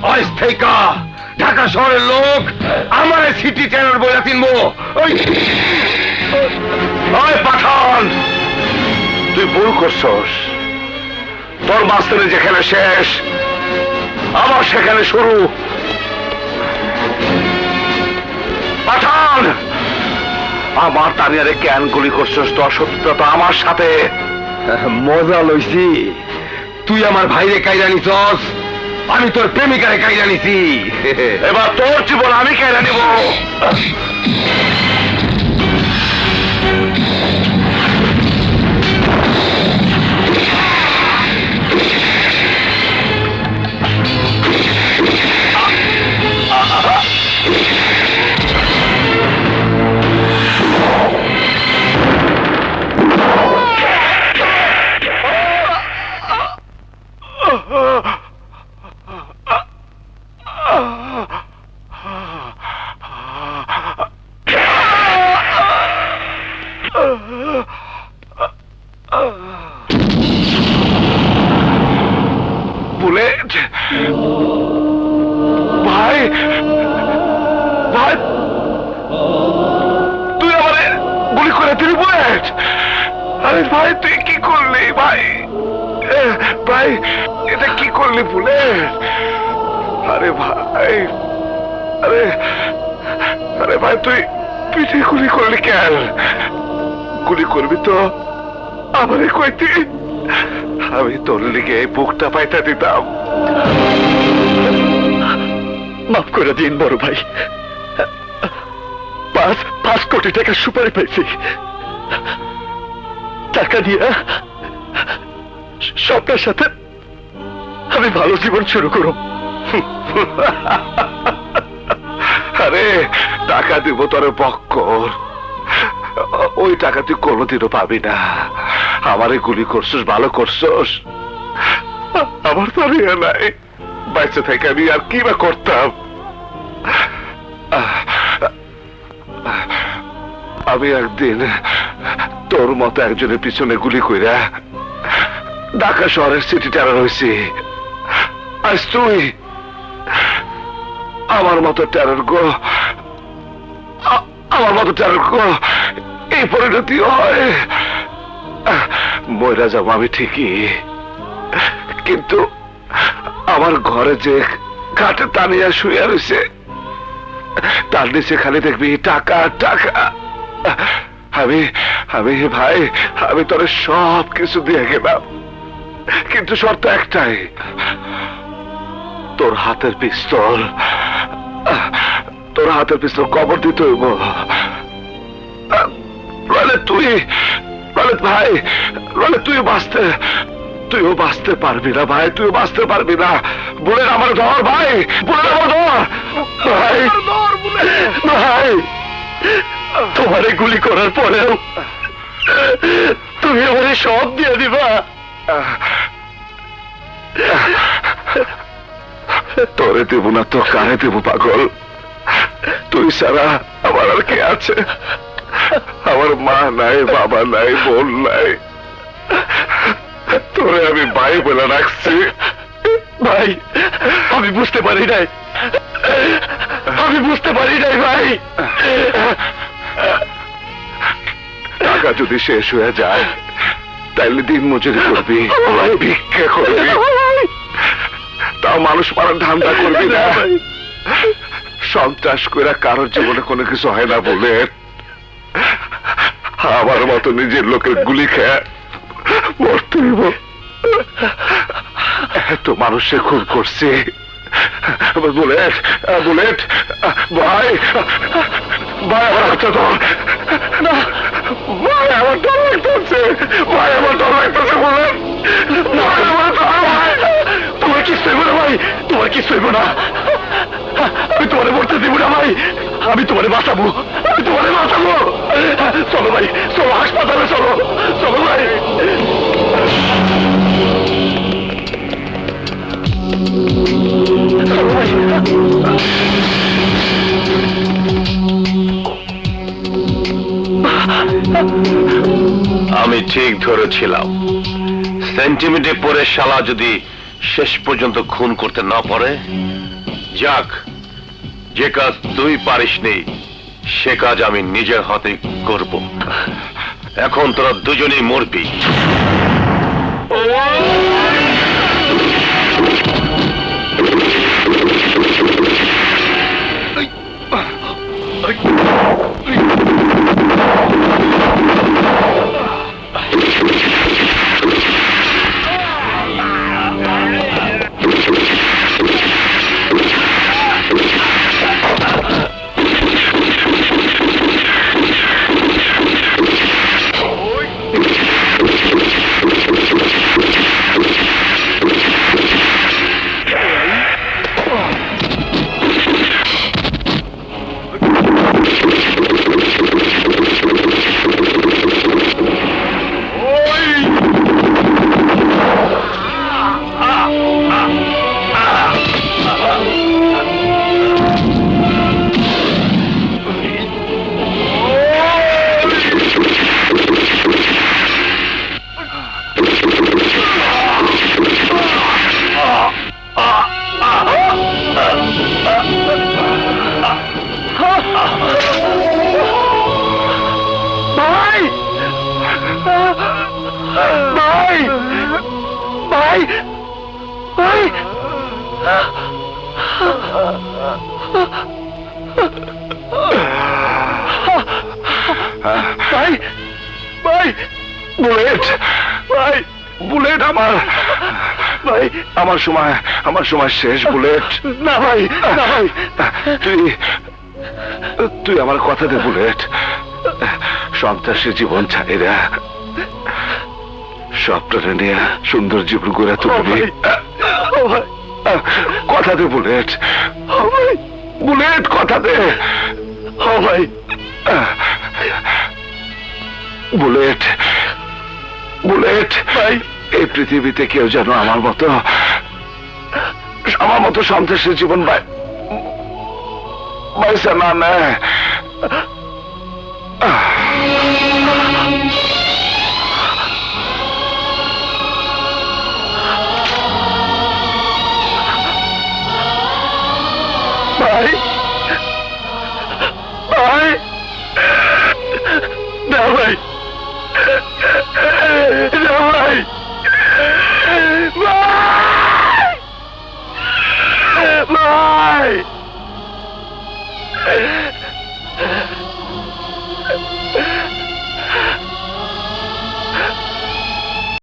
আজ থেকে ঢাকা শহরের লোক আমার সিটি টেরর বইলা চিনবো। ওই পাঠান, তুই ভুল করছস। তোর মাস্টারে যেখানে শেষ, আমার সেখানে শুরু। পাঠান, আমার তানিয়ারে কেন গুলি করছস? তোর শত্রুতা তো আমার সাথে। মজা লইছি, তুই আমার ভাইরে কাইরা নিছস, আমি তোর প্রেমিকারে কাইরা নিছি। এবার তোর জীবন আমি কাইরা নিব। বুলেট ভাই, ভাই তুই আমারে গুলি করে দিলি বুলেট। আরে ভাই তুই কি করলি ভাই? ভাই এটা কি করলি বুলেট? আরে ভাই, আরে আরে ভাই তুই পিঠে গুলি করলি কেন? গুলি করবি তো আমারে কইতি, আমি তোর লিগে এই বুকটা পাইতে দিতাম। মাফ করে দিন বড় ভাই, 5 কোটি টাকা সুপারি পাইছি। টাকা দিয়ে স্বপ্নের সাথে আমি ভালো জীবন শুরু করব। আরে টাকা দিব তোর বক্কর, ওই টাকা তুই কোনোদিনও পাবি না। আমারে গুলি করছস, ভালো করছস, আমার তো আর ইয়ে নাই। বাইচে থেকে আমি আর কি বা করতাম? আমি একদিন তোর মতো একজনের পিছনে গুলি কইরা ঢাকা শহরের সিটি টেরর হয়েছি। আজ তুই আমার মতো টেরর গো, আমার মতো টেরর গো এই পরিণতি হয়। মইরা যাব আমি ঠিকই, কিন্তু আমার ঘরে যে কাঠে টানিয়া শুয়ে রয়েছে তার নিচে খালি দেখবি টাকা টাকা। আমি আমি ভাই, আমি তোর সব কিছু দিয়ে গেলাম, কিন্তু শর্ত একটাই, তোর হাতের পিস্তল, তোর হাতের পিস্তল কবর দিতে হইব। তুই ভাই, তুইও বাঁচতে পারবি না ভাই, তুইও বাঁচতে পারবি না। বলে আমার ধর ভাই, বলে আমার ধর ভাই, ভাই তোমারে গুলি করার পরেও তুমি আমারে সব দিয়ে দিবা? তোরে দেব না তো কারে দেব পাগল? তুই ছাড়া আমার আর কে আছে? আমার মা নাই, বাবা নাই, বোন নাই, তোরে আমি ভাই বলে রাখছি। ভাই আমি বুঝতে পারি নাই, আমি বুঝতে পারি নাই ভাই। টাকা যদি শেষ হয়ে যায় তাইলে দিন মজুরি করবি, ভিক্ষা করবি, তাও মানুষ মারার ধান্দা করবি না। সন্ত্রাস করে কারোর জীবনে কোনো কিছু হয় না বলে আমার মতো নিজের লোকের গুলি খেয়ে মরতে হইব। এত মানুষের খুন করছে। বুলেট বুলেট ভাই, ভাই আমার হাতটা ধর না, ভাই আমার ডর লাগতেছে, ভাই আমার ডর লাগতেছে। বুলেট ভাই আমার ডর, ভাই তোমার কি সইব না ভাই, তোমার কি সইব না? আমি তোমারে মরতে দিব না ভাই, আমি তোমারে বাঁচাবো, আমি তোমারে বাঁচাবো। চলো ভাই, চলো হাসপাতালে, চলো চলো ভাই। চলো ভাই। আমি ঠিক ধরেছিলাম, সেন্টিমিটার পরে শালা যদি শেষ পর্যন্ত খুন করতে না পারে যাক, যে কাজ তুই পারিসনি সে কাজ আমি নিজের হাতে করব। এখন তোরা দুজনেই মরবি। ভাই ভাই বুলেট ভাই বুলেট আমার ভাই আমার সময় শেষ বুলেট না ভাই, না ভাই, তুই আমার কথা দে বুলেট সন্ত্রাসী জীবন ছাড়িরা স্বপ্নটা নিয়ে সুন্দর জীবন করে তুলবি কথা দে বুলেট বুলেট কথা দে ভাই বুলেট বুলেট ভাই এই পৃথিবীতে কেউ যেন আমার মতো সন্ত্রাসী জীবন বাইসা না নেয় ভাই ভাই না ভাই না ভাই ভাই ভাই